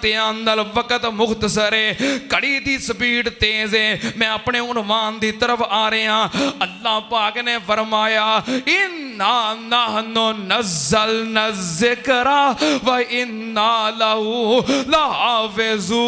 ध्यान नाल, वक्त मुख्तसर है, घड़ी दी स्पीड तेज है। मैं अपने उन्वान दी तरफ आ रहा। अल्लाह पाक ने फरमाया इन्ना नहनु नज़्ज़लना ज़िक्रा व इन्ना लहू लहाफ़िज़ून।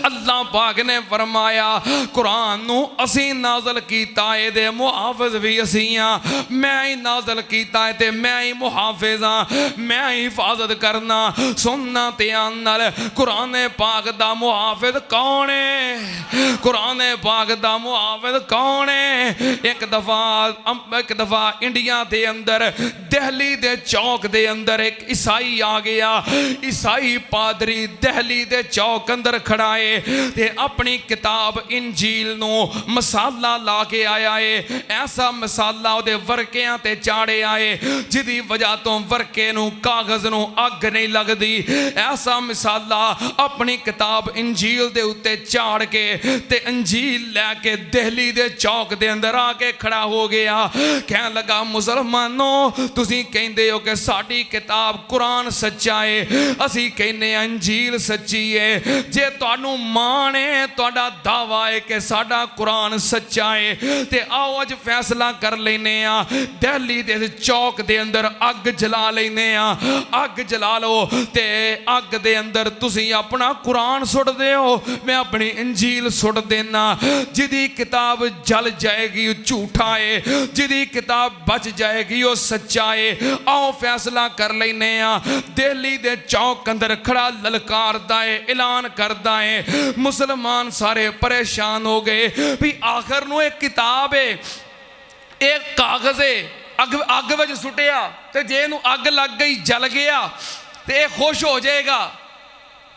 अल्लाह पाक ने फरमाया कुरान नू असी नाज़ल कीता है ते मुहाफ़िज़ भी असी हां। मैं ही नाज़ल कीता है ते मैं ही मुहाफ़िज़ हां, मैं ही हिफाजत करना। सुनना ध्यान नाल, कुरान पाक दा मुहाफ़िज़ कौन है? कुरान पाक दा मुहाफ़िज़ कौन है? एक दफ़ा इंडिया दे अंदर दिल्ली दे चौक दे अंदर एक ईसाई आ गया। ईसाई पादरी दिल्ली दे चौक अंदर खड़ा है ते अपनी किताब इंजील नू मसाला ला के आया है। ऐसा मसाला उहदे वर्कियां ते चाड़े आए जिहदी वजह तो वर्के नू कागज़ नू अग नहीं लगदी। ऐसा मसाला अपनी किताब इंजील दे उत्ते चाड़ के ते इंजील लैके दिल्ली दे चौक दे अंदर आके खड़ा हो गया। कहन लगा मुसलमानों तुसीं कहंदे हो कि साडी किताब कुरान सच्चा है, असीं कहने इंजील सच्ची है। जे तुहानू मान है, तुहाडा दावा है कि साडा कुरान सच्चा है, ते आओ अज फैसला कर लेने आ। दिल्ली दे चौक दे अंदर अग जला लेने आ। अग जला लो ते अग दे अंदर तुसीं अपना कुरान सुट दिओ, मैं अपनी इंजील सुट देना। जिहदी किताब जल जाएगी झूठा है, जिहदी किताब बच जाएगी वो सच्चा है। आओ फैसला कर लेने आ। दिल्ली दे चौक अंदर खड़ा ललकारदा है, ऐलान करदा है। मुसलमान सारे परेशान हो गए भी आखिर नूं एक किताब है, एक कागज़ है, अग विच सुटिया ते जे इहनूं अग लग गई जल गया ते ये खुश हो जाएगा।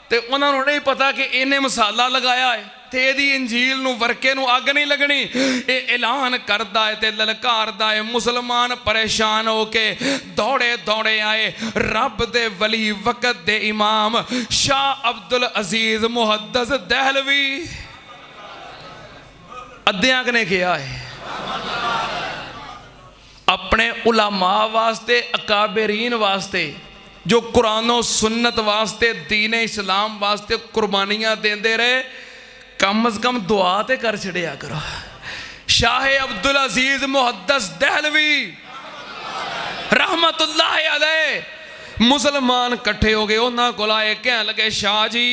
ते उन्हां नूं नहीं पता कि इन्हें मसाला लगाया है ते इहदी इंजील नूं वर्के नूं अग नहीं लगनी। ये ऐलान करदा है ते ललकारदा है। मुसलमान परेशान हो के दौड़े दौड़े आए। रब दे वली वक़्त दे इमाम शाह अब्दुल अजीज मुहद्दिस दहलवी अद्धियाक ने किया है अपने उलमा वास्ते, अकाबरीन वास्ते, जो कुरानो सुन्नत वास्ते, दीन इस्लाम वास्ते कुर्बानियां देंदे रहे, कम से कम दुआ ते कर छड़िया करो। शाह अब्दुल अजीज मुहद्दिस दहलवी रहमतुल्लाह अलैह मुसलमान कट्ठे हो गए। उन्हां कोल आए, कहन लगे शाह जी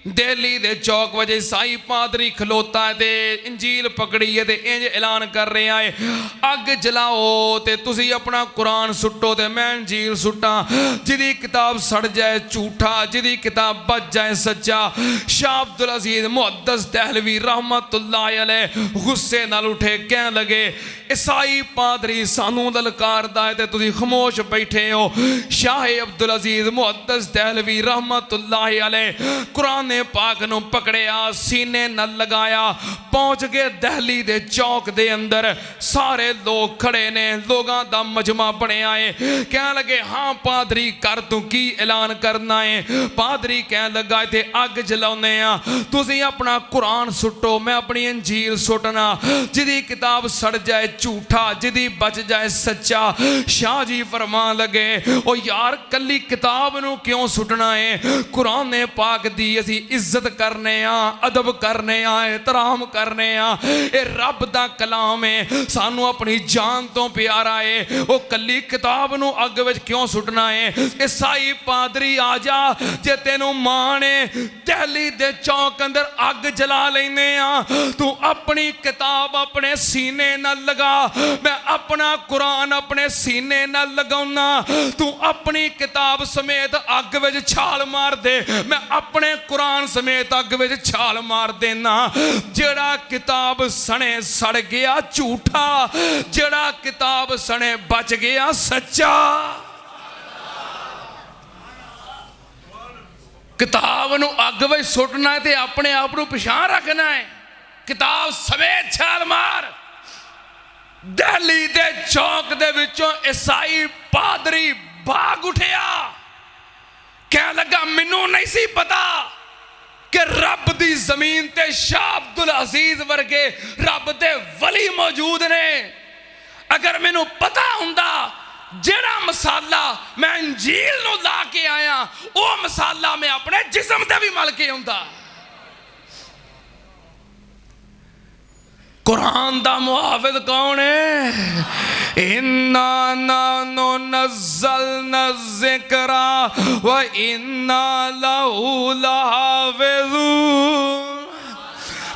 दिल्ली दे चौक वजे साई पादरी खलोता है ते इंजील पकड़ी है ते इंज ऐलान कर रहा है अग जलाओ ते तुसी अपना कुरान सुटो ते मैं इंजील सुटा। जिदी किताब सड़ जाए झूठा, जिदी किताब बच जाए सच्चा। शाह अब्दुल अजीज मुहद्दिस दहलवी रहमतुल्लाह अलैह गुस्से नाल उठे, कहन लगे ईसाई पादरी सानू ललकारदा है ते तुसी खामोश बैठे हो। शाह अब्दुल अजीज मुहद्दिस दहलवी रहमतुल्लाह अलैह कुरान पाक नू पकड़िया, सीने न लगाया, पहुंच गए दिल्ली दे चौक दे अंदर। सारे लोग खड़े ने, लोगों का मजमा बनया है। कह लगे हाँ पादरी कर तू की ऐलान करना है। पादरी कह लगा इत्थे अग जलाउने आ, तुसी अपना कुरान सुटो, मैं अपनी अंजील सुटना। जिदी किताब सड़ जाए झूठा, जिदी बच जाए सच्चा। शाह जी फरमान लगे ओ यार कली किताब नू क्यों सुटना है? कुरान पाक दी असी इज्जत करने आ, अदब करने आ, एहतराम करने आ। ये रब दा कलाम है, सानू अपनी जान तो प्यारा है। वो कली किताब नू अग विच क्यों सुटना है? ईसाई पादरी आ जा, जे तेनू मान है दिल्ली दे चौक अंदर अग जला लेने आ। तू अपनी किताब अपने सीने न लगा, मैं अपना कुरान अपने सीने न लगाउना। तू अपनी किताब समेत अग विच छाल मार दे, मैं अपने कुरान समेत अग विच छाल मार देना। जेड़ा किताब सने सड़ गया झूठा, जेड़ा किताब सने बच गया सच्चा। किताब नू अग विच सुटना है ते अपने आप नू पछाण रखना है। किताब समेत छाल मार। दिल्ली दे चौक दे विचों ईसाई पादरी भाग उठिया, कह लगा मैनू नहीं सी पता कि रब दी जमीन ते शाह अब्दुल अजीज वर्गे रब दे वली मौजूद ने। अगर मैनू पता हुंदा ਜਿਹੜਾ ਮਸਾਲਾ ਮੈਂ ਇੰਜੀਲ ਨੂੰ ਲਾ ਕੇ ਆਇਆ ਉਹ ਮਸਾਲਾ ਮੈਂ ਆਪਣੇ ਜਿਸਮ ਤੇ ਵੀ ਮਲ ਕੇ ਆਉਂਦਾ। कुरान दा मुहाफिज कौन है? इन्ना नानो नज़्ज़लना ज़िक्रा व इन्ना लहू लहाफ़िज़ून।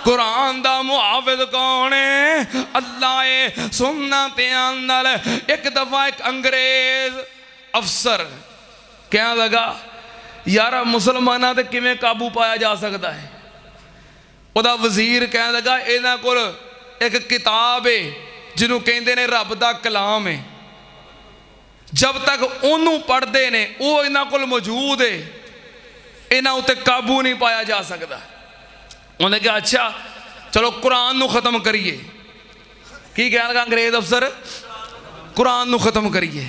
कुरान दा मुहाफिज कौन है? अल्लाह सुनना ध्यान नाल। एक दफा एक अंग्रेज अफसर कहने लगा यार मुसलमाना ते किवें काबू पाया जा सकता है। उहदा वजीर कहने लगा इन्हां कोल एक किताब है जिन्हों कहते ने रब दा कलाम है, जब तक उन्होंने पढ़ते ने वो इन्हां कोल मौजूद है, इन्हां उत्ते काबू नहीं पाया जा सकता। उन्हें कहा अच्छा चलो कुरान नूं खत्म करिए। की कहने लगा अंग्रेज अफसर? कुरान नूं खत्म करिए।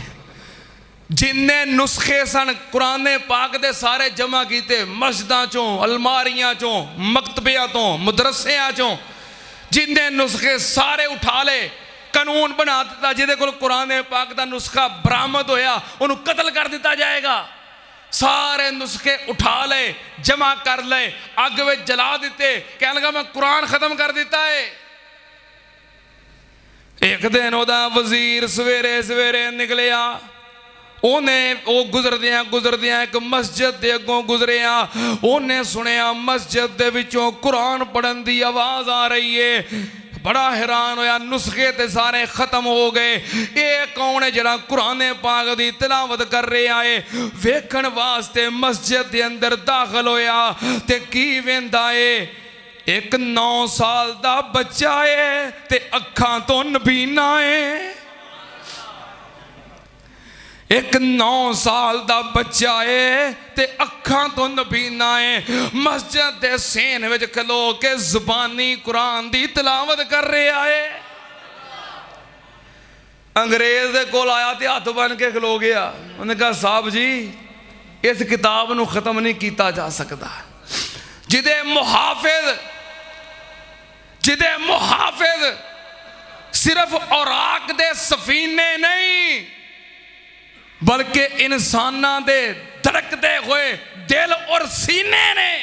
जिन्ने नुस्खे सन कुरान पाक दे सारे जमा किए, मस्जिदां चों, अलमारियां चों, मकतबियां तो, मदरसियां चों जिन्ने नुस्खे सारे उठा ले, कानून बना दिता जिहदे कोल कुरान पाक दा नुस्खा बरामद होया उन्होंने कतल कर दिता जाएगा। सारे नुस्खे उठा ले, जमा कर ले, अग में जला दिते। कहने लगा मैं कुरान खत्म कर दिता है। एक दिन ओदा वजीर सवेरे सवेरे निकलिया, उन्हें वो गुजरदियां एक मस्जिद दे अगों गुजरिया, उन्हें सुनिया मस्जिद दे विचों कुरान पढ़न दी आवाज़ आ रही है। बड़ा हैरान होया, नुस्खे ते सारे खत्म हो गए। ये कौन है जिहड़ा कुरान पाक दी तिलावत कर रहा है? वेखण वास्ते मस्जिद दे अंदर दाखिल होया ते की वेंदा है? एक 9 साल दा बच्चा है ते अखां तो नबीना है। एक 9 साल दा बच्चा है ते अखां तो नबीना है। मस्जिद दे सेन विच खलो के जुबानी कुरान दी तिलावत कर रहा है। अंग्रेज दे कोल आया ते हथ बन के खलो गया। उन्हें कहा साहब जी इस किताब नूं खत्म नहीं किया जा सकता। जिदे मुहाफिज सिर्फ औराक दे सफीने नहीं बल्कि इंसाना दे धड़कते हुए दिल और सीने ने।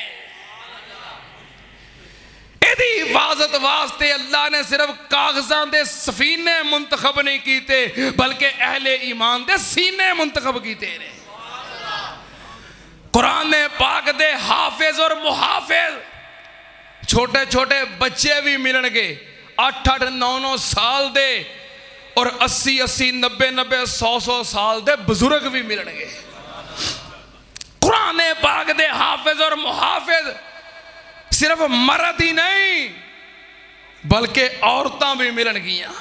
इहदी हिफाजत वास्ते अल्लाह ने सिर्फ कागजां दे सफीने मुंतखब नहीं कीते बल्कि अहले ईमान दे सीने मुंतखब कीते ने। कुरान पाक दे हाफिज और मुहाफिज छोटे छोटे बच्चे भी मिलणगे, 8-8 9-9 साल दे और 80-80 90-90 100-100 साल दे बुजुर्ग भी मिलणगे। कुरान पाक दे हाफिज और मुहाफिज सिर्फ मर्द ही नहीं बल्कि औरतां भी मिलणगियां।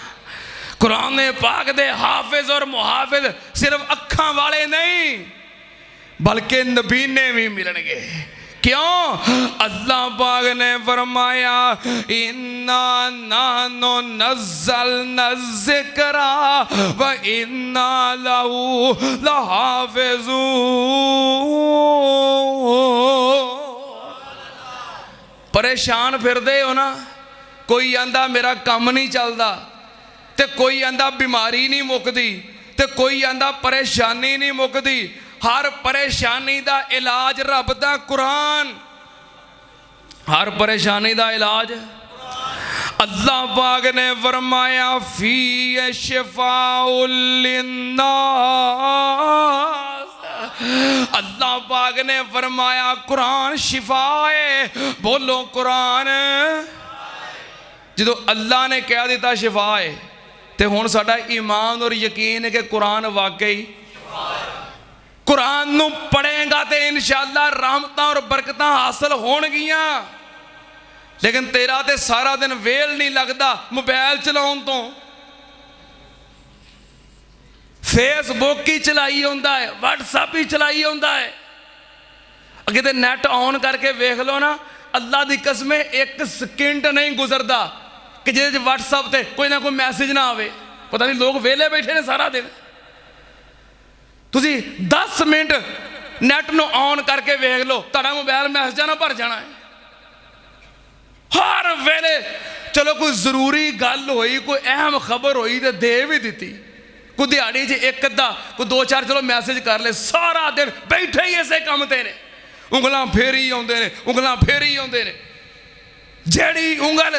कुरान पाक दे हाफिज और मुहाफिज सिर्फ अखां वाले नहीं बल्कि नबीने भी मिलणगे। क्यों? अल्लाह पाक ने फरमाया इन्ना नानो नज़्ज़लना ज़िक्रा व इन्ना लहू लहाफ़िज़ून। परेशान फिरदे हो ना, कोई आंदा मेरा काम नहीं चलता, ते कोई आंदा बीमारी नहीं मुकदी, ते कोई आंदा परेशानी नहीं मुकदी। हर परेशानी दा इलाज रब दा कुरान। हर परेशानी दा इलाज अल्लाह पाक ने फरमाया फी शिफाउल लिन्नास। अल्लाह पाक ने फरमाया कुरान शिफा है। बोलो कुरान। जो अल्लाह ने कह दिता शिफा है तो हुण साडा ईमान और यकीन है कि कुरान वाकई कुरान नूं पढ़ेगा तो इंशाअल्लाह रहमतां और बरकतां हासिल होणगियां। लेकिन तेरा तो सारा दिन वेल नहीं लगता मोबाइल चलाउण तो, फेसबुक ही चलाई होंदा है, व्हाट्सएप ही चलाई होंदा है। अगे तो नैट ऑन करके वेख लो ना, अल्लाह की कसम एक सेकंड नहीं गुजरता कि जिहदे व्हाट्सएप ते कोई ना कोई मैसेज ना आवे। पता नहीं लोग वेले बैठे ने सारा दिन। तुसी 10 मिनट नैट नूं ऑन करके वेख लो, तुहाडा मोबाइल मैसेजां नाल भर जाना है। हर वेले चलो कोई जरूरी गल होई, कोई अहम खबर होई तो दे भी दी, कोई दिहाड़ी च एक अद्धा कोई 2-4 चलो मैसेज कर ले, सारा दिन बैठे ही इसे काम ते ने, उंगलां फेरी आउंदे ने, उंगलां फेरी आउंदे ने। जेड़ी उंगल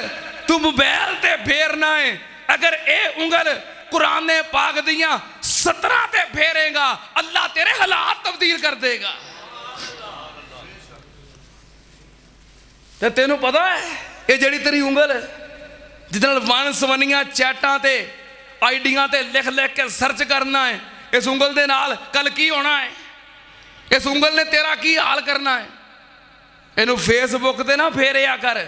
तू मोबाइल ते फेरना है, अगर ये उंगल कुरान पाक दियां 17 ते फेरेगा, अल्लाह तेरे हालात तब्दील कर देगा। ते तेनू पता है ये जेड़ी तेरी उंगल जिदे नाल वन सवनियां चैटां ते आईडियां ते लिख लिख के सर्च करना है, इस उंगल दे नाल कल की होना है, इस उंगल ने तेरा की हाल करना है। इनू फेसबुक ते ना फेरिया कर,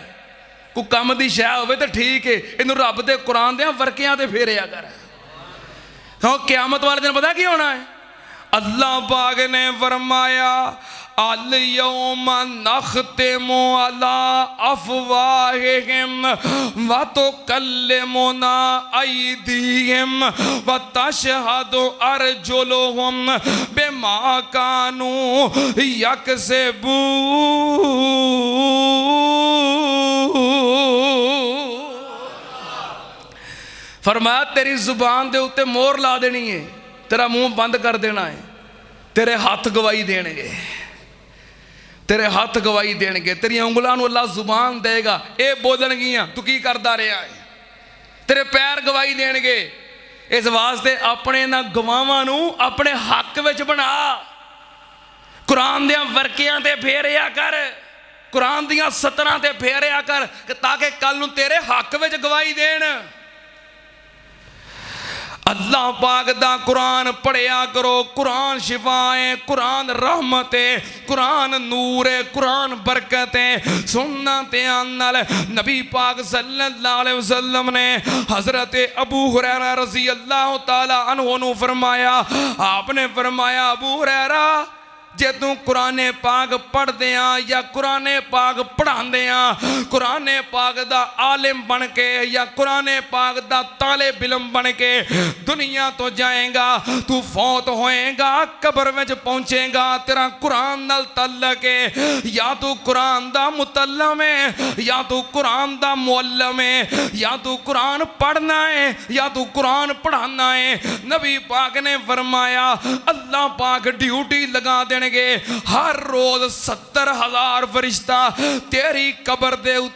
कोई कम दी शै होवे तो ठीक है, इनू रब दे कुरान दे वर्कियां ते फेरिया कर। हाँ क़यामत वाले दिन पता की होना है, अल्लाह पाक ने फरमाया अल यौम नख्तिमु अला अफवाहिहिम व तुकल्लिमुना अयदीहिम व तशहदु अर्जुलुहुम बिमा कानू यकसिबून। फरमाया तेरी जुबान दे उत्ते मोहर ला देनी है, तेरा मुंह बंद कर देना है, तेरे हाथ गवाही देंगे, तेरे हाथ गवाही देंगे, तेरी उंगलों को अल्लाह जुबान देगा, ये बोलणगियां तू की करता रहा है, तेरे पैर गवाही देंगे। इस वास्ते अपने ना गवाहां नूं अपने हक विच बना, कुरान दियां वर्कियां ते फेरिया कर, कुरान दियां सतरां ते फेरिया कर, ताकि कल नूं तेरे हक विच गवाही देण। अल्लाह पाक दा कुरान पढ़िया करो, कुरान शिफा है, कुरान रहमत है, कुरान नूर है, कुरान बरकत है। सुन्नत नाल नबी पाक सल्लल्लाहु अलैहि वसल्लम ने हजरत अबू हुरैरा रज़ी अल्लाह ताला अन्हु नु फरमाया, आपने फरमाया अबू हुरैरा जे तू कुरान पाक पढ़दे या कुरान पाक पढ़ांदे, कुरान पाक दा आलिम बन के या कुरान पाक दा तालिब इल्म बन के दुनिया तो जाएगा, तू फौत होएगा, कब्र में पहुंचेगा, तेरा कुरान नाल तल्लक है, या तू कुरान दा मुतल्लम है, या तू कुरान दा मुअल्लम है, या तू कुरान पढ़ना है, या तू कुरान पढ़ाना है। नबी पाक ने फरमाया अल्लाह पाक ड्यूटी लगा देने, हर रोज 70,000 फरिश्ता तेरी कब्र दे